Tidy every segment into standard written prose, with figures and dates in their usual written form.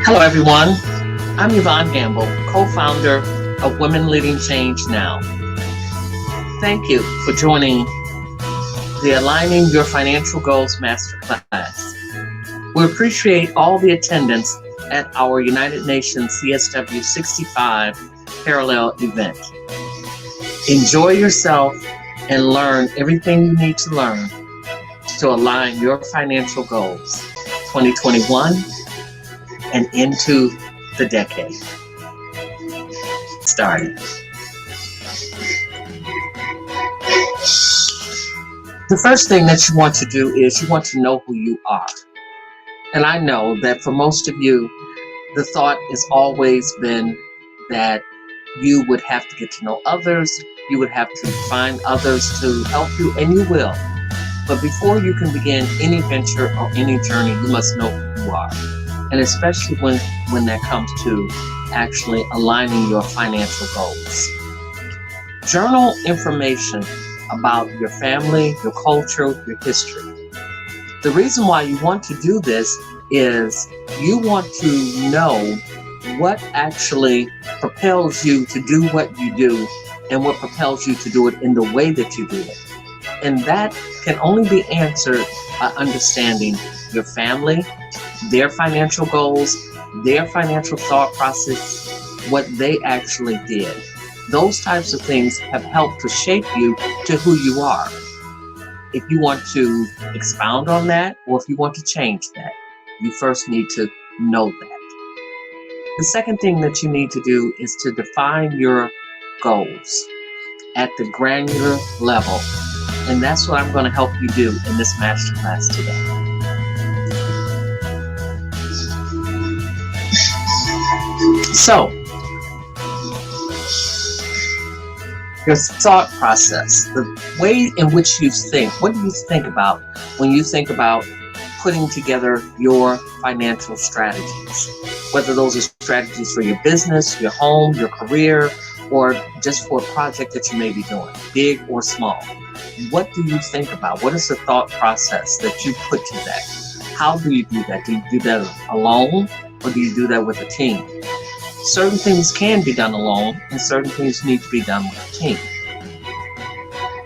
Hello, everyone. I'm Yvonne Gamble, co-founder of Women Leading Change Now. Thank you for joining the Aligning Your Financial Goals Masterclass. We appreciate all the attendance at our United Nations CSW65 parallel event. Enjoy yourself and learn everything you need to learn to align your financial goals 2021 and into the decade. Starting. The first thing that you want to do is you want to know who you are. And I know that for most of you, the thought has always been that you would have to get to know others, you would have to find others to help you, and you will. But before you can begin any venture or any journey, you must know who you are. And especially when that comes to actually aligning your financial goals. Journal information about your family, your culture, your history. The reason why you want to do this is you want to know what actually propels you to do what you do and what propels you to do it in the way that you do it. And that can only be answered by understanding your family, their financial goals, their financial thought process, what they actually did. Those types of things have helped to shape you to who you are. If you want to expound on that, or if you want to change that, you first need to know that. The second thing that you need to do is to define your goals at the granular level. And that's what I'm going to help you do in this masterclass today. So, your thought process, the way in which you think, what do you think about when you think about putting together your financial strategies? Whether those are strategies for your business, your home, your career, or just for a project that you may be doing, big or small. What do you think about? What is the thought process that you put to that? How do you do that? Do you do that alone, or do you do that with a team? Certain things can be done alone, and certain things need to be done with a team.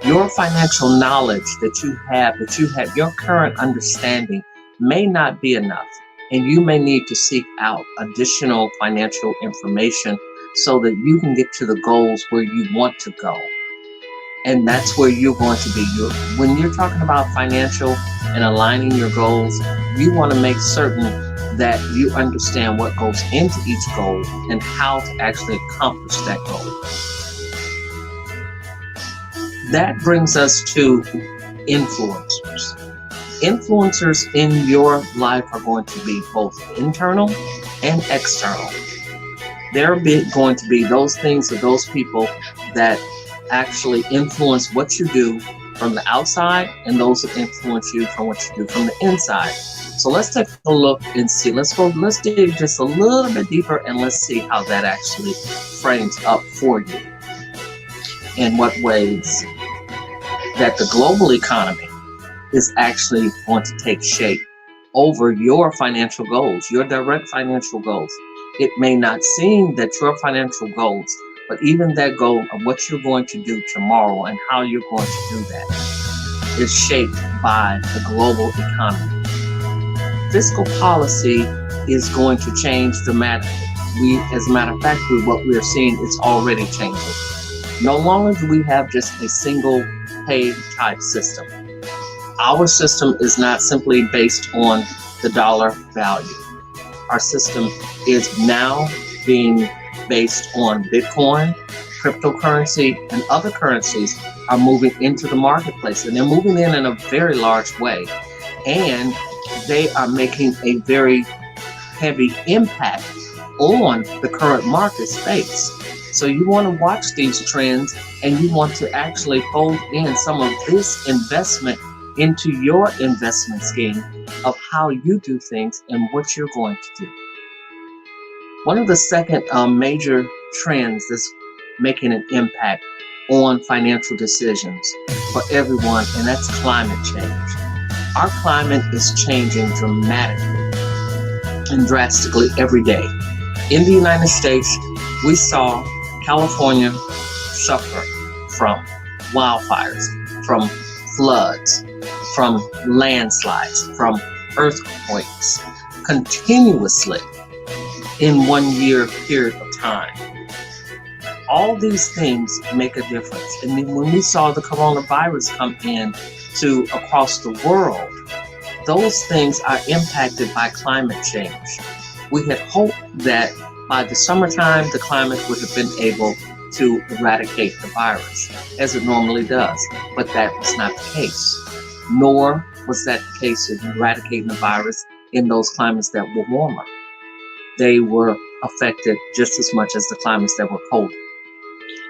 Your financial knowledge that you have, your current understanding may not be enough, and you may need to seek out additional financial information so that you can get to the goals where you want to go. And that's where you're going to be. When you're talking about financial and aligning your goals, you want to make certain that you understand what goes into each goal and how to actually accomplish that goal. That brings us to influencers. Influencers in your life are going to be both internal and external. They're going to be those things or those people that actually influence what you do from the outside, and those that influence you from what you do from the inside. So let's take a look and see. Let's dig just a little bit deeper, and let's see how that actually frames up for you. In what ways that the global economy is actually going to take shape over your financial goals, your direct financial goals. It may not seem that your financial goals, but even that goal of what you're going to do tomorrow and how you're going to do that is shaped by the global economy. Fiscal policy is going to change dramatically. As a matter of fact, what we are seeing is already changing. No longer do we have just a single pay type system. Our system is not simply based on the dollar value. Our system is now being based on Bitcoin, cryptocurrency, and other currencies are moving into the marketplace, and they're moving in a very large way. And they are making a very heavy impact on the current market space. So you want to watch these trends, and you want to actually fold in some of this investment into your investment scheme of how you do things and what you're going to do. One of the second major trends that's making an impact on financial decisions for everyone, and that's climate change. Our climate is changing dramatically. and drastically every day. In the United States, we saw California suffer from wildfires, from floods, from landslides, from earthquakes, continuously in 1 year period of time. All these things make a difference. And then when we saw the coronavirus come in to across the world, those things are impacted by climate change. We had hoped that by the summertime, the climate would have been able to eradicate the virus, as it normally does. But that was not the case. Nor was that the case in eradicating the virus in those climates that were warmer. They were affected just as much as the climates that were colder.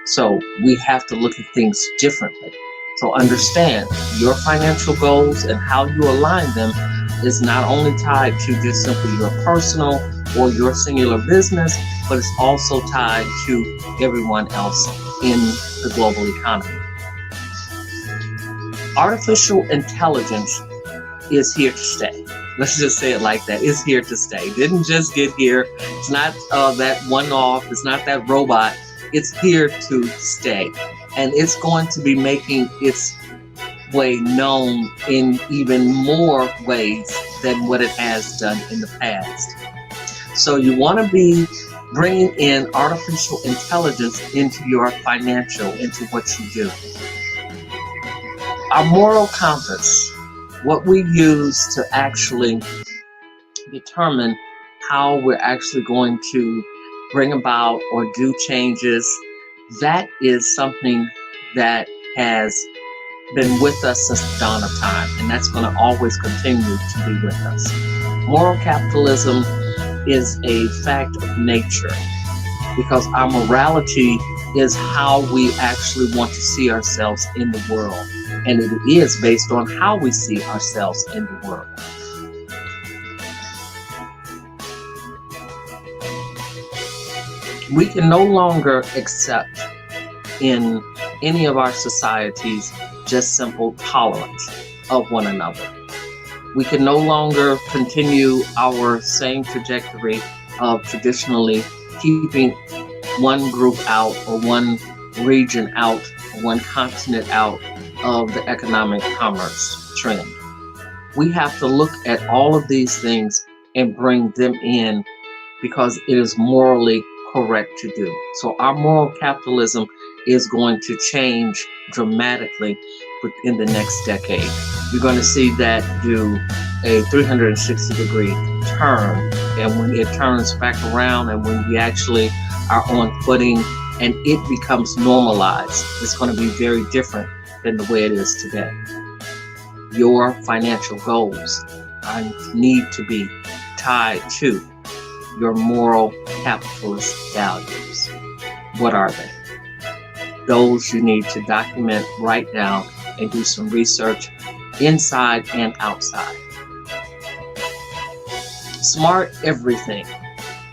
So we have to look at things differently. So understand your financial goals and how you align them is not only tied to just simply your personal or your singular business, but it's also tied to everyone else in the global economy. Artificial intelligence is here to stay. Let's just say it like that. It's here to stay. Didn't just get here. It's not that one-off. It's not that robot. It's here to stay. And it's going to be making its way known in even more ways than what it has done in the past. So you want to be bringing in artificial intelligence into your financial, into what you do. Our moral compass, what we use to actually determine how we're actually going to bring about or do changes, that is something that has been with us since the dawn of time, and that's going to always continue to be with us. Moral capitalism is a fact of nature because our morality is how we actually want to see ourselves in the world, and it is based on how we see ourselves in the world. We can no longer accept in any of our societies just simple tolerance of one another. We can no longer continue our same trajectory of traditionally keeping one group out or one region out, or one continent out of the economic commerce trend. We have to look at all of these things and bring them in because it is morally correct to do. So our moral capitalism is going to change dramatically within the next decade. You're going to see that do a 360-degree turn, and when it turns back around and when we actually are on footing and it becomes normalized, it's going to be very different than the way it is today. Your financial goals need to be tied to your moral capitalist values. What are they? Those you need to document, write down, and do some research inside and outside. Smart everything.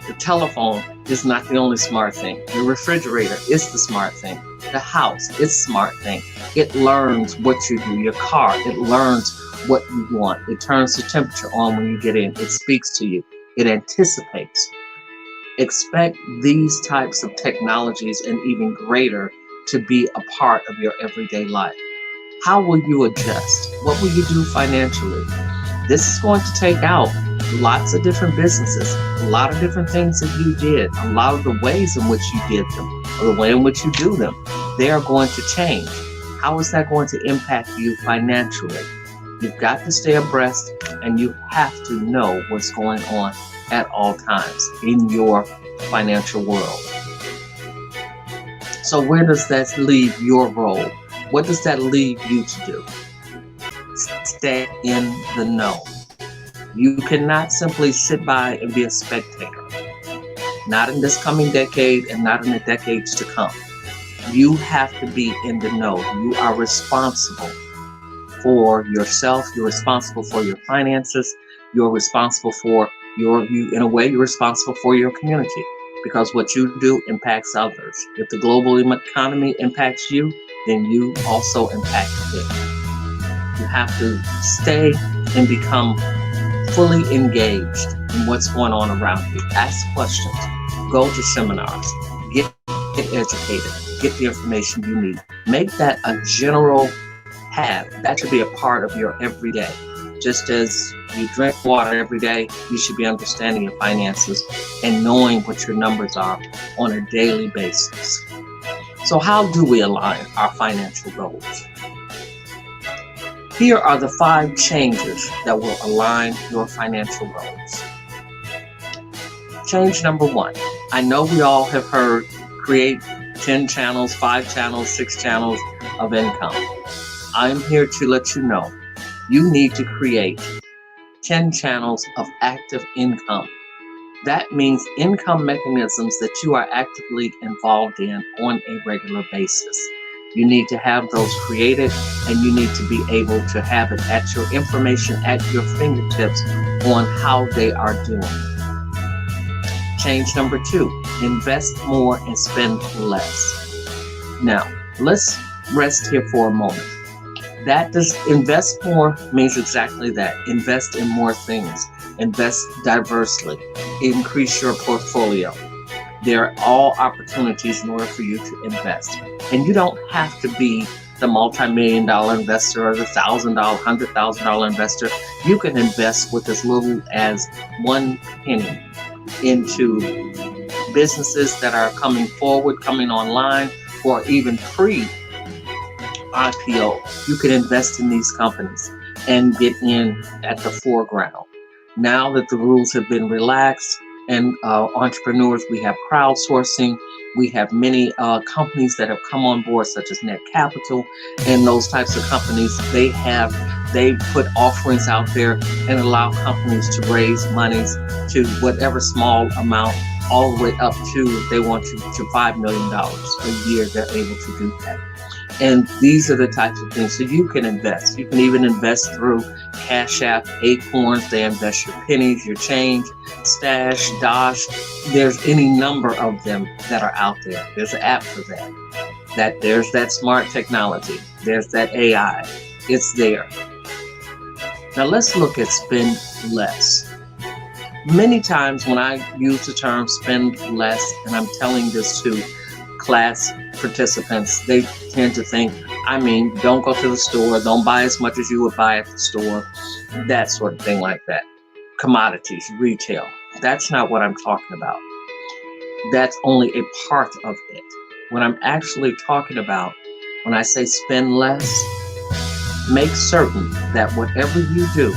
The telephone is not the only smart thing. The refrigerator is the smart thing. The house is the smart thing. It learns what you do. Your car, it learns what you want. It turns the temperature on when you get in. It speaks to you. It anticipates. Expect these types of technologies and even greater to be a part of your everyday life. How will you adjust? What will you do financially? This is going to take out lots of different businesses, a lot of different things that you did, a lot of the ways in which you did them, or the way in which you do them. They are going to change. How is that going to impact you financially? You've got to stay abreast, and you have to know what's going on at all times in your financial world. So where does that leave your role? What does that leave you to do? Stay in the know. You cannot simply sit by and be a spectator. Not in this coming decade and not in the decades to come. You have to be in the know. You are responsible for yourself. You're responsible for your finances. You're responsible for in a way, you're responsible for your community because what you do impacts others. If the global economy impacts you, then you also impact it. You have to stay and become fully engaged and what's going on around you. Ask questions. Go to seminars. Get educated. Get the information you need. Make that a general habit. That should be a part of your everyday. Just as you drink water every day, you should be understanding your finances and knowing what your numbers are on a daily basis. So how do we align our financial goals? Here are the 5 changes that will align your financial goals. Change number 1. I know we all have heard create 10 channels, 5 channels, 6 channels of income. I'm here to let you know you need to create 10 channels of active income. That means income mechanisms that you are actively involved in on a regular basis. You need to have those created, and you need to be able to have it at your information at your fingertips on how they are doing. Change number 2, invest more and spend less. Now, let's rest here for a moment. Invest more means exactly that. Invest in more things. Invest diversely. Increase your portfolio. There are all opportunities in order for you to invest. And you don't have to be the multi-million-dollar investor or the $1,000, $100,000 investor. You can invest with as little as 1 penny into businesses that are coming forward, coming online, or even pre-IPO. You can invest in these companies and get in at the foreground. Now that the rules have been relaxed, and entrepreneurs, we have crowdsourcing, we have many companies that have come on board, such as Net Capital, and those types of companies. They put offerings out there and allow companies to raise monies to whatever small amount, all the way up to, if they want to $5 million a year, they're able to do that. And these are the types of things. So you can invest. You can even invest through Cash App, Acorns. They invest your pennies, your change, Stash, Dosh. There's any number of them that are out there. There's an app for that. There's that smart technology. There's that AI. It's there. Now let's look at spend less. Many times when I use the term spend less, and I'm telling this to class participants, they tend to think, don't go to the store, don't buy as much as you would buy at the store, that sort of thing like that. Commodities, retail. That's not what I'm talking about. That's only a part of it. What I'm actually talking about when I say spend less, make certain that whatever you do,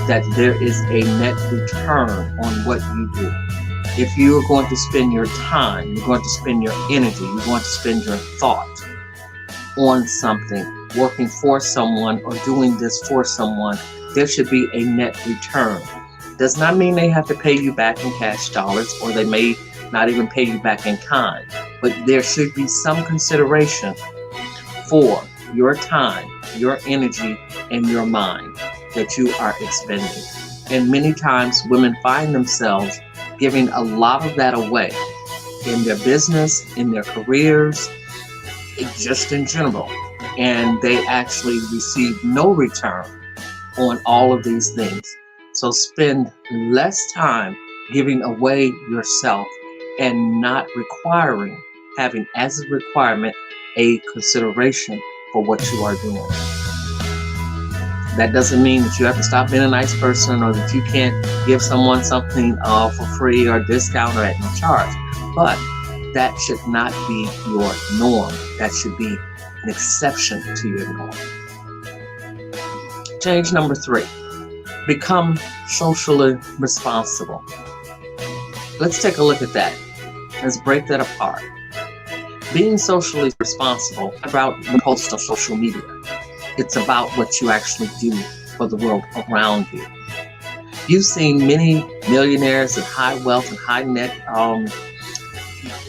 that there is a net return on what you do. If you are going to spend your time, you're going to spend your energy, you're going to spend your thought on something, working for someone or doing this for someone, there should be a net return. Does not mean they have to pay you back in cash dollars, or they may not even pay you back in kind, but there should be some consideration for your time, your energy, and your mind that you are expending. And many times women find themselves giving a lot of that away in their business, in their careers, just in general. And they actually receive no return on all of these things. So spend less time giving away yourself and not having as a requirement a consideration for what you are doing. That doesn't mean that you have to stop being a nice person, or that you can't give someone something for free or discount or at no charge. But that should not be your norm. That should be an exception to your norm. Change number 3, become socially responsible. Let's take a look at that. Let's break that apart. Being socially responsible is about the post on social media. It's about what you actually do for the world around you. You've seen many millionaires and high wealth and high net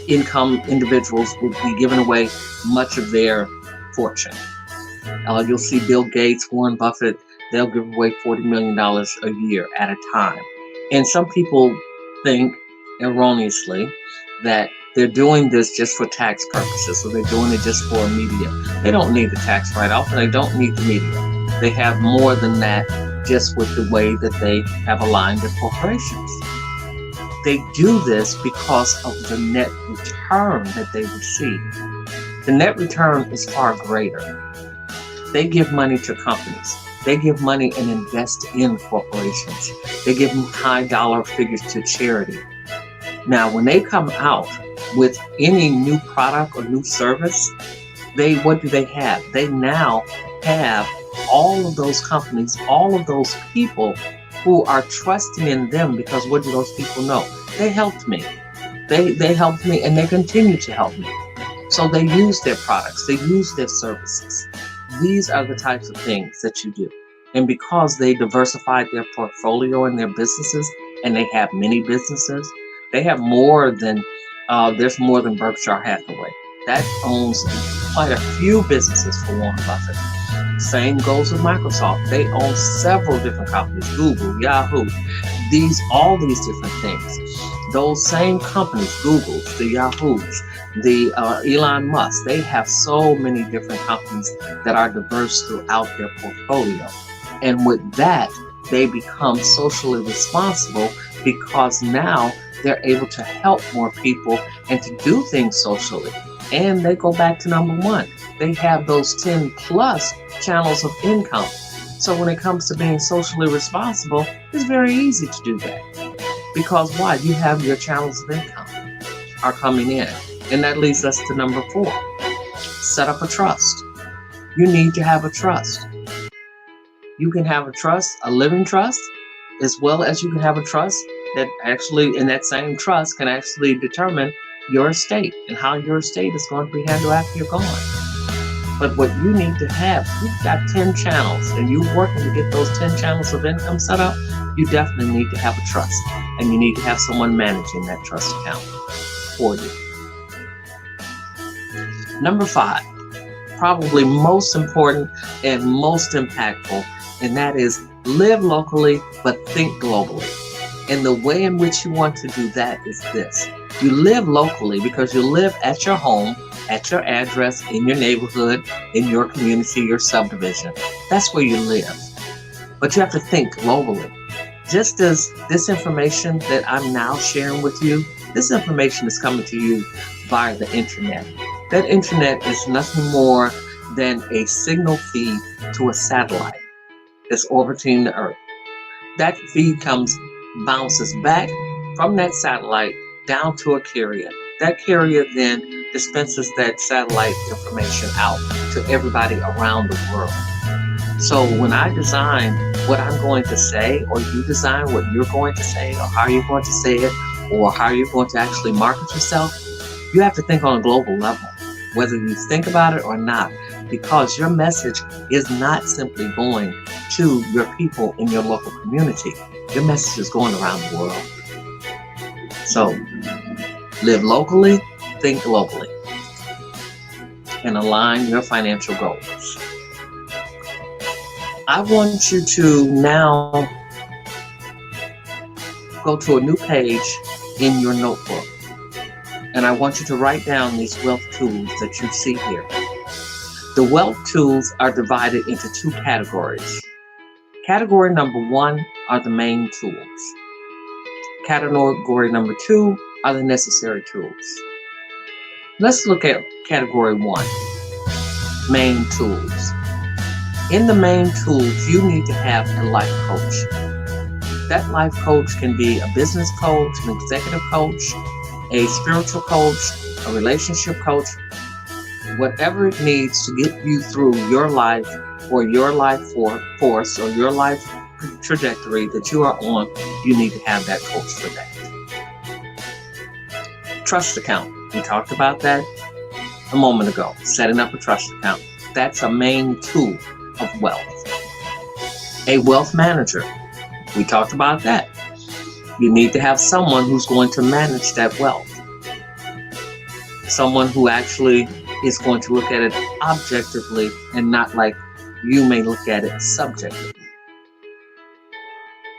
income individuals will be giving away much of their fortune. You'll see Bill Gates, Warren Buffett, they'll give away $40 million a year at a time. And some people think erroneously that they're doing this just for tax purposes, so they're doing it just for media. They don't need the tax write-off, and they don't need the media. They have more than that just with the way that they have aligned their corporations. They do this because of the net return that they receive. The net return is far greater. They give money to companies. They give money and invest in corporations. They give them high dollar figures to charity. Now, when they come out with any new product or new service, what do they have? They now have all of those companies, all of those people who are trusting in them, because what do those people know? They helped me. They helped me, and they continue to help me. So they use their products, they use their services. These are the types of things that you do. And because they diversified their portfolio and their businesses, and they have many businesses, they have more than, there's more than Berkshire Hathaway. That owns quite a few businesses for Warren Buffett. Same goes with Microsoft. They own several different companies, Google, Yahoo, all these different things. Those same companies, Googles, the Yahoos, the Elon Musk, they have so many different companies that are diverse throughout their portfolio. And with that, they become socially responsible because now they're able to help more people and to do things socially. And they go back to number one. They have those 10 plus channels of income. So when it comes to being socially responsible, it's very easy to do that. Because why? You have your channels of income are coming in. And that leads us to number 4. Set up a trust. You need to have a trust. You can have a trust, a living trust, as well as you can have a trust that actually, in that same trust, can actually determine your estate and how your estate is going to be handled after you're gone. But what you need to have, you've got 10 channels and you're working to get those 10 channels of income set up, you definitely need to have a trust. And you need to have someone managing that trust account for you. Number 5, probably most important and most impactful, and that is live locally but think globally. And the way in which you want to do that is this. You live locally because you live at your home, at your address, in your neighborhood, in your community, your subdivision. That's where you live. But you have to think globally. Just as this information that I'm now sharing with you, this information is coming to you via the internet. That internet is nothing more than a signal feed to a satellite that's orbiting the Earth. That feed bounces back from that satellite down to a carrier. That carrier then dispenses that satellite information out to everybody around the world. So when I design what I'm going to say, or you design what you're going to say, or how you're going to say it, or how you're going to actually market yourself, you have to think on a global level, whether you think about it or not, because your message is not simply going to your people in your local community. Your message is going around the world. So live locally, think globally, and align your financial goals. I want you to now go to a new page in your notebook, and I want you to write down these wealth tools that you see here. The wealth tools are divided into 2 categories. Category number 1 are the main tools. Category number 2 are the necessary tools. Let's look at category 1, main tools. In the main tools, you need to have a life coach. That life coach can be a business coach, an executive coach, a spiritual coach, a relationship coach, whatever it needs to get you through your life, or your life force, or your life trajectory that you are on. You need to have that coach for that. Trust account. We talked about that a moment ago. Setting up a trust account. That's a main tool of wealth. A wealth manager. We talked about that. You need to have someone who's going to manage that wealth. Someone who actually is going to look at it objectively and not like you may look at it subjectively.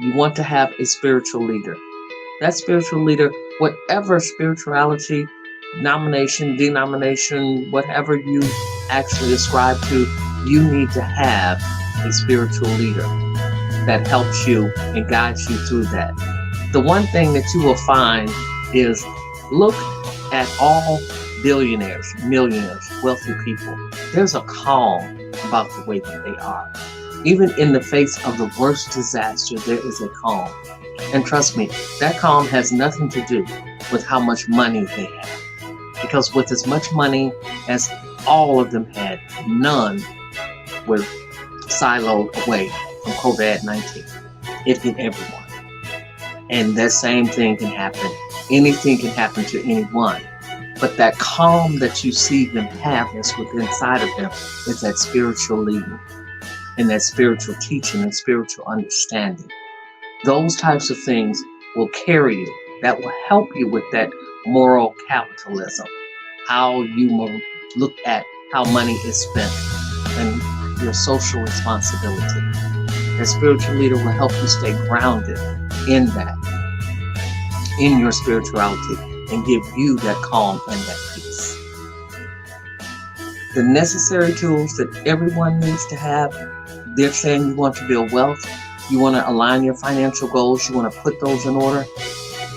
You want to have a spiritual leader. That spiritual leader, whatever spirituality, denomination, whatever you actually ascribe to, you need to have a spiritual leader. that helps you and guides you through that. The one thing that you will find is look at all billionaires, millionaires, wealthy people. There's a calm about the way that they are. Even in the face of the worst disaster, there is a calm. And trust me, that calm has nothing to do with how much money they have. Because with as much money as all of them had, none were siloed away from COVID-19. It hit everyone. And that same thing can happen. Anything can happen to anyone. But that calm that you see them have that's within inside of them is that spiritual leading and that spiritual teaching and spiritual understanding. Those types of things will carry you. That will help you with that moral capitalism. How you look at how money is spent and your social responsibility. The spiritual leader will help you stay grounded in that, in your spirituality, and give you that calm and that peace. The necessary tools that everyone needs to have, they're saying you want to build wealth, you want to align your financial goals, you want to put those in order.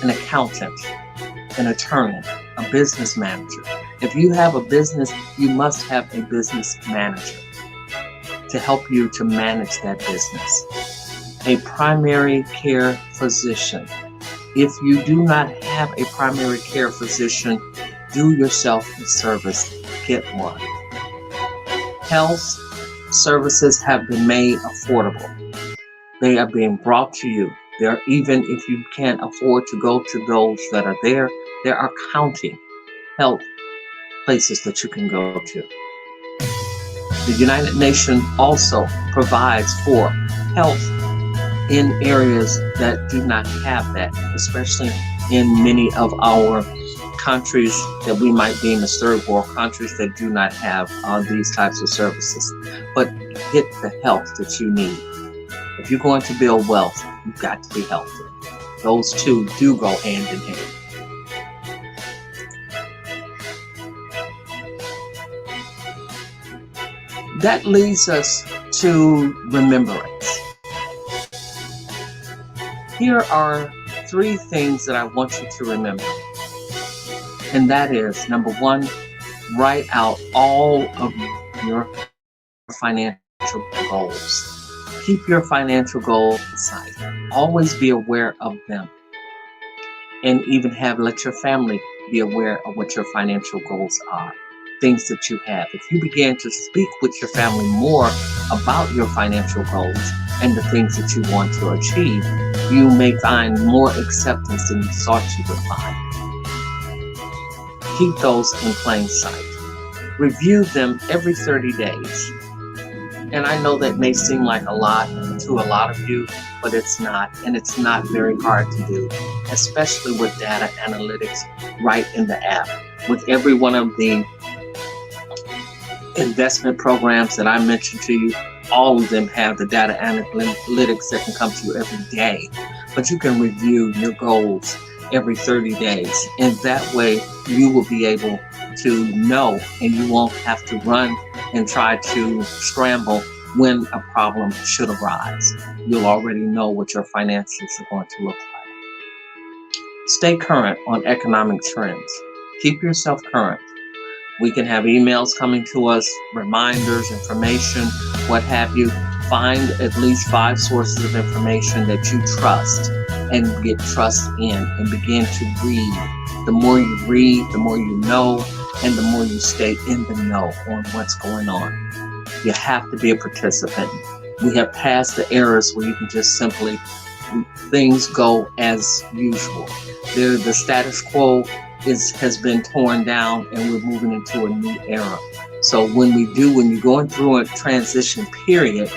An accountant, an attorney, a business manager. If you have a business, you must have a business manager to help you to manage that business. A primary care physician. If you do not have a primary care physician, do yourself a service, get one. Health services have been made affordable. They are being brought to you. Even if you can't afford to go to those that are there are county health places that you can go to. The United Nations also provides for health in areas that do not have that, especially in many of our countries that we might deem as third world countries that do not have these types of services. But get the health that you need. If you're going to build wealth, you've got to be healthy. Those two do go hand in hand. That leads us to remembrance. Here are 3 things that I want you to remember. And that is, number 1, write out all of your financial goals. Keep your financial goals in sight. Always be aware of them. And even let your family be aware of what your financial goals are. Things that you have. If you begin to speak with your family more about your financial goals and the things that you want to achieve, you may find more acceptance than you thought you would find. Keep those in plain sight. Review them every 30 days. And I know that may seem like a lot to a lot of you, but it's not. And it's not very hard to do, especially with data analytics right in the app. With every one of the investment programs that I mentioned to you, all of them have the data analytics that can come to you every day. But you can review your goals every 30 days. And that way you will be able to know, and you won't have to run and try to scramble when a problem should arise. You'll already know what your finances are going to look like. Stay current on economic trends. Keep yourself current. We can have emails coming to us, reminders, information, what have you. Find at least 5 sources of information that you trust and get trust in and begin to read. The more you read, the more you know, and the more you stay in the know on what's going on. You have to be a participant. We have passed the eras where you can just simply, things go as usual. The status quo has been torn down and we're moving into a new era. So when you're going through a transition period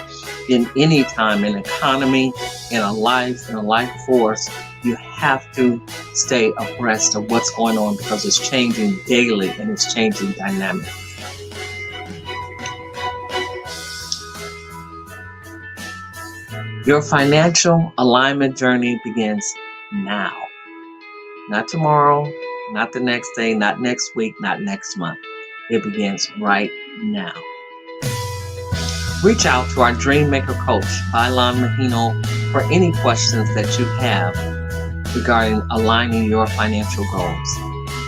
in any time, in economy, in a life force, you have to stay abreast of what's going on because it's changing daily and it's changing dynamically. Your financial alignment journey begins now. Not tomorrow, not the next day, not next week, not next month. It begins right now. Reach out to our Dream Maker coach, Bailan Mahino, for any questions that you have regarding aligning your financial goals.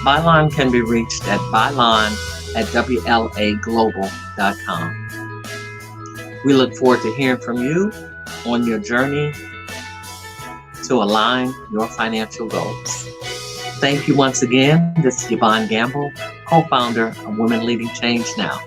Bailan can be reached at bailan@wlaglobal.com. We look forward to hearing from you on your journey to align your financial goals. Thank you once again. This is Yvonne Gamble, co-founder of Women Leading Change Now.